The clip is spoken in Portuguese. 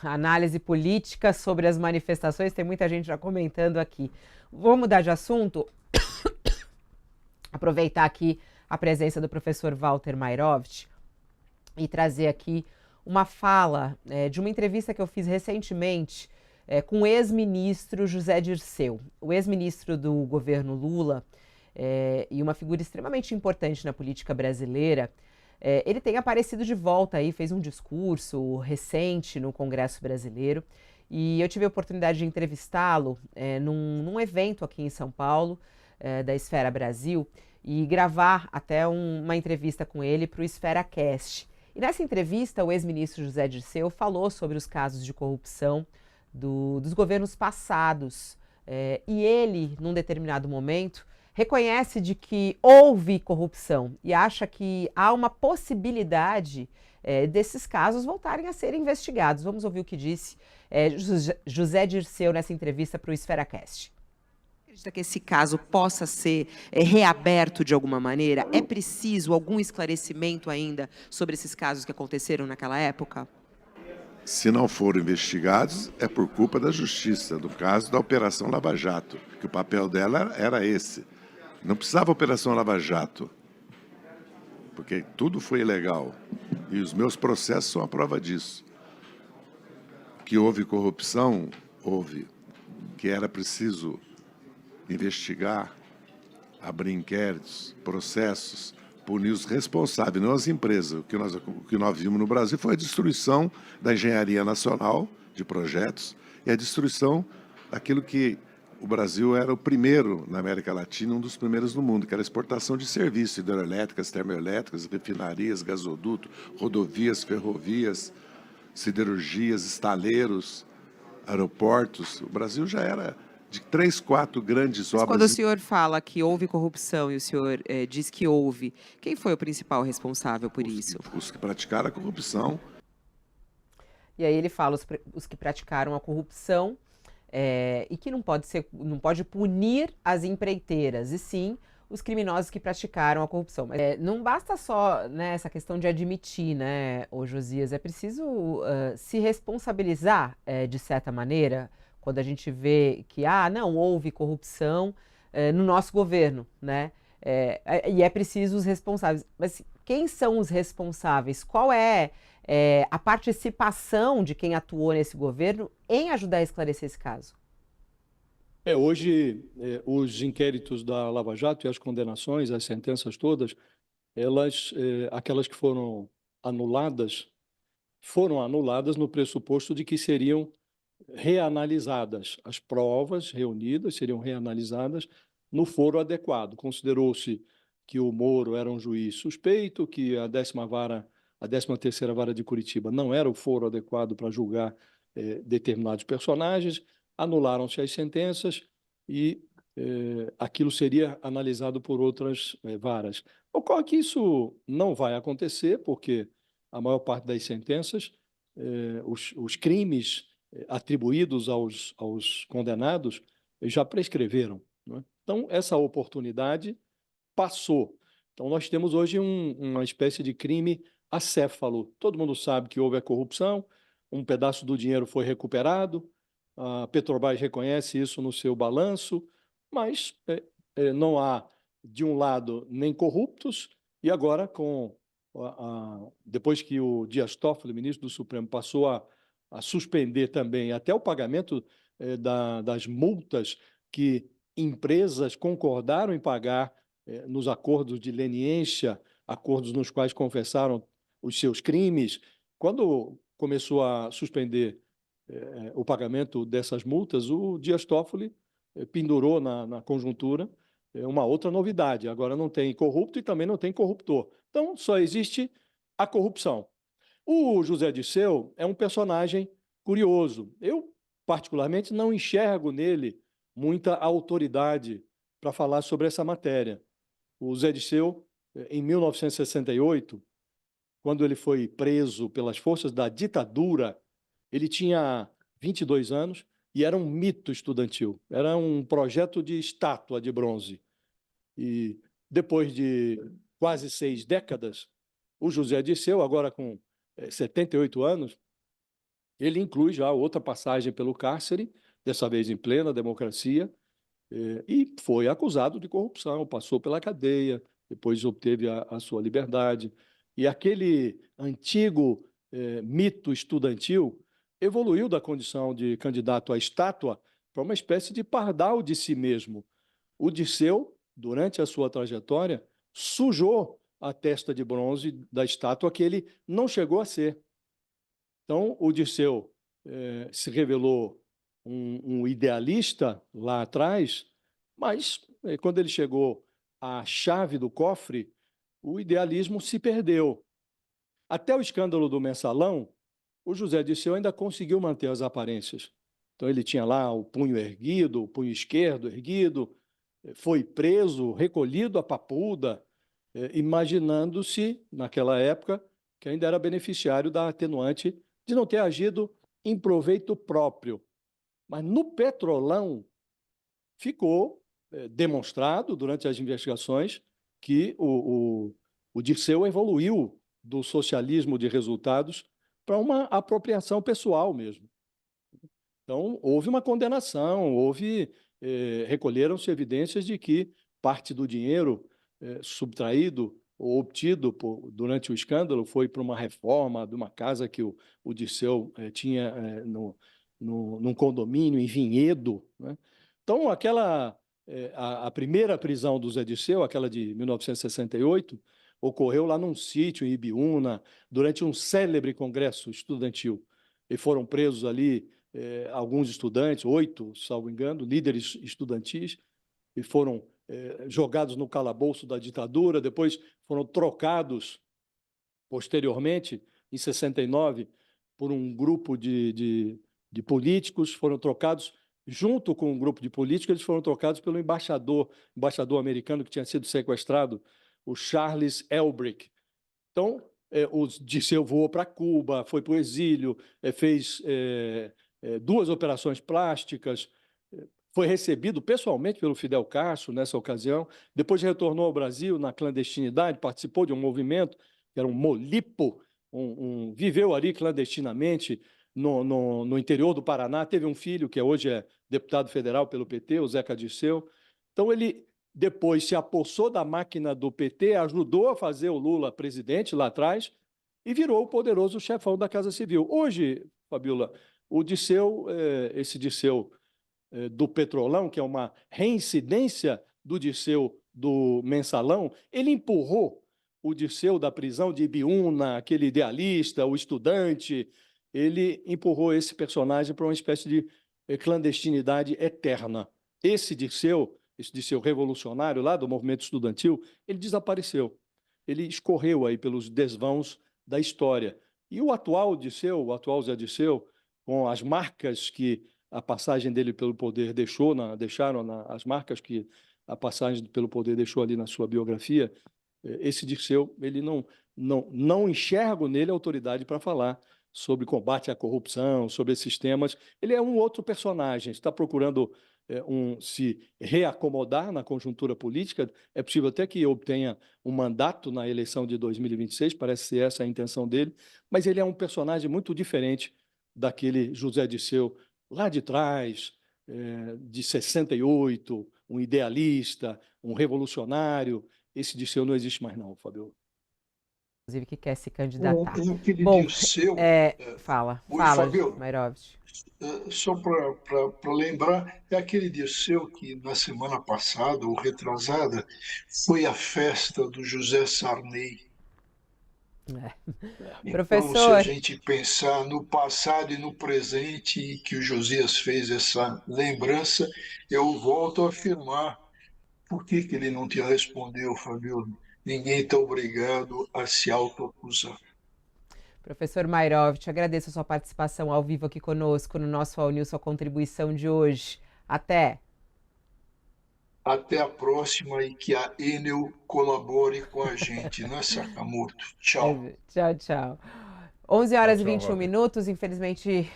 análise política sobre as manifestações. Tem muita gente já comentando aqui. Vou mudar de assunto, aproveitar aqui a presença do professor Walter Mairovich e trazer aqui uma fala de uma entrevista que eu fiz recentemente com o ex-ministro José Dirceu, o ex-ministro do governo Lula, e uma figura extremamente importante na política brasileira. Ele tem aparecido de volta aí, fez um discurso recente no Congresso Brasileiro, e eu tive a oportunidade de entrevistá-lo num evento aqui em São Paulo, da Esfera Brasil, e gravar até uma entrevista com ele para o Esfera Cast. E nessa entrevista, o ex-ministro José Dirceu falou sobre os casos de corrupção dos governos passados. E ele, num determinado momento, reconhece de que houve corrupção e acha que há uma possibilidade desses casos voltarem a ser investigados. Vamos ouvir o que disse José Dirceu nessa entrevista para o EsferaCast. Acredita que esse caso possa ser reaberto de alguma maneira? É preciso algum esclarecimento ainda sobre esses casos que aconteceram naquela época? Se não foram investigados, é por culpa da justiça, no caso da Operação Lava Jato, que o papel dela era esse. Não precisava Operação Lava Jato, porque tudo foi ilegal. E os meus processos são a prova disso. Que houve corrupção, houve. Que era preciso investigar, abrir inquéritos, processos, punir os responsáveis, não as empresas. O que nós vimos no Brasil foi a destruição da engenharia nacional de projetos e a destruição daquilo que o Brasil era o primeiro na América Latina, um dos primeiros no mundo, que era a exportação de serviços, hidrelétricas, termoelétricas, refinarias, gasoduto, rodovias, ferrovias, siderurgias, estaleiros, aeroportos. O Brasil já era de 3, 4 grandes obras. Quando o senhor fala que houve corrupção e o senhor diz que houve, quem foi o principal responsável por isso? Os que praticaram a corrupção. E aí ele fala os que praticaram a corrupção e que não pode punir as empreiteiras, e sim os criminosos que praticaram a corrupção. Mas não basta só essa questão de admitir, ô Josias, é preciso se responsabilizar de certa maneira quando a gente vê que, não houve corrupção no nosso governo, né? E é preciso os responsáveis. Mas quem são os responsáveis? Qual é a participação de quem atuou nesse governo em ajudar a esclarecer esse caso? Hoje, os inquéritos da Lava Jato e as condenações, as sentenças todas, aquelas que foram anuladas no pressuposto de que seriam reanalisadas. As provas reunidas seriam reanalisadas no foro adequado. Considerou-se que o Moro era um juiz suspeito, que a 13ª Vara de Curitiba não era o foro adequado para julgar determinados personagens, anularam-se as sentenças e aquilo seria analisado por outras varas. Ocorre que isso não vai acontecer, porque a maior parte das sentenças, os crimes atribuídos aos condenados já prescreveram, né? Então, essa oportunidade passou. Então, nós temos hoje uma espécie de crime acéfalo. Todo mundo sabe que houve a corrupção, um pedaço do dinheiro foi recuperado, a Petrobras reconhece isso no seu balanço, mas não há, de um lado, nem corruptos, e agora, depois que o Dias Toffoli, ministro do Supremo, passou a suspender também até o pagamento das multas que empresas concordaram em pagar nos acordos de leniência, acordos nos quais confessaram os seus crimes. Quando começou a suspender o pagamento dessas multas, o Dias Toffoli pendurou na conjuntura uma outra novidade. Agora não tem corrupto e também não tem corruptor. Então, só existe a corrupção. O José Dirceu é um personagem curioso. Eu, particularmente, não enxergo nele muita autoridade para falar sobre essa matéria. O José Dirceu, em 1968, quando ele foi preso pelas forças da ditadura, ele tinha 22 anos e era um mito estudantil. Era um projeto de estátua de bronze. E depois de quase 6 décadas, o José Dirceu, agora com 78 anos, ele inclui já outra passagem pelo cárcere, dessa vez em plena democracia, e foi acusado de corrupção, passou pela cadeia, depois obteve a sua liberdade. E aquele antigo mito estudantil evoluiu da condição de candidato à estátua para uma espécie de pardal de si mesmo. O Dirceu, durante a sua trajetória, sujou a testa de bronze da estátua que ele não chegou a ser. Então, o Dirceu se revelou um idealista lá atrás, mas quando ele chegou à chave do cofre, o idealismo se perdeu. Até o escândalo do Mensalão, o José Dirceu ainda conseguiu manter as aparências. Então, ele tinha lá o punho erguido, o punho esquerdo erguido, foi preso, recolhido à Papuda, imaginando-se, naquela época, que ainda era beneficiário da atenuante de não ter agido em proveito próprio. Mas no Petrolão ficou demonstrado, durante as investigações, que o Dirceu evoluiu do socialismo de resultados para uma apropriação pessoal mesmo. Então, houve uma condenação, recolheram-se evidências de que parte do dinheiro subtraído ou obtido durante o escândalo foi para uma reforma de uma casa que o Dirceu tinha num condomínio em Vinhedo, né? Então, a primeira prisão do Zé Dirceu, aquela de 1968, ocorreu lá num sítio em Ibiúna, durante um célebre congresso estudantil. E foram presos ali alguns estudantes, 8, salvo engano, líderes estudantis, e foram jogados no calabouço da ditadura, depois foram trocados, posteriormente, em 69, por um grupo de políticos, foram trocados, junto com um grupo de políticos, eles foram trocados pelo embaixador americano que tinha sido sequestrado, o Charles Elbrick. Então, o Dirceu voou para Cuba, foi para o exílio, fez 2 operações plásticas, foi recebido pessoalmente pelo Fidel Castro nessa ocasião, depois retornou ao Brasil na clandestinidade, participou de um movimento, que era um Molipo, viveu ali clandestinamente no interior do Paraná, teve um filho que hoje é deputado federal pelo PT, o Zeca Dirceu. Então, ele depois se apossou da máquina do PT, ajudou a fazer o Lula presidente lá atrás e virou o poderoso chefão da Casa Civil. Hoje, Fabiola, o Dirceu, esse Dirceu do Petrolão, que é uma reincidência do Dirceu do Mensalão, ele empurrou o Dirceu da prisão de Ibiúna, aquele idealista, o estudante, ele empurrou esse personagem para uma espécie de clandestinidade eterna. Esse Dirceu revolucionário lá do movimento estudantil, ele desapareceu. Ele escorreu aí pelos desvãos da história. E o atual Dirceu, o atual Zé Dirceu, com as marcas que a passagem dele pelo poder as marcas que a passagem pelo poder deixou ali na sua biografia, esse Dirceu, ele não enxergo nele autoridade para falar sobre combate à corrupção, sobre esses temas. Ele é um outro personagem, está procurando se reacomodar na conjuntura política. É possível até que obtenha um mandato na eleição de 2026, parece ser essa a intenção dele, mas ele é um personagem muito diferente daquele José Dirceu lá de trás, de 68, um idealista, um revolucionário. Esse Dirceu não existe mais não, Fabio. Inclusive que quer se candidatar. Aquele Bom, Dirceu, fala, Fabio, Mairovich. só para lembrar, é aquele Dirceu que na semana passada, ou retrasada, foi a festa do José Sarney. Então, se a Professor, gente pensar no passado e no presente, e que o Josias fez essa lembrança, eu volto a afirmar, por que que ele não te respondeu, Fabio? Ninguém está obrigado a se autoacusar. professor Mairovich, agradeço a sua participação ao vivo aqui conosco no nosso All News, sua contribuição de hoje. Até! Até a próxima e que a Enel colabore com a gente, né, Sakamoto? Tchau. Tchau, tchau. 11 horas e Tchau, 21 Roda. minutos, infelizmente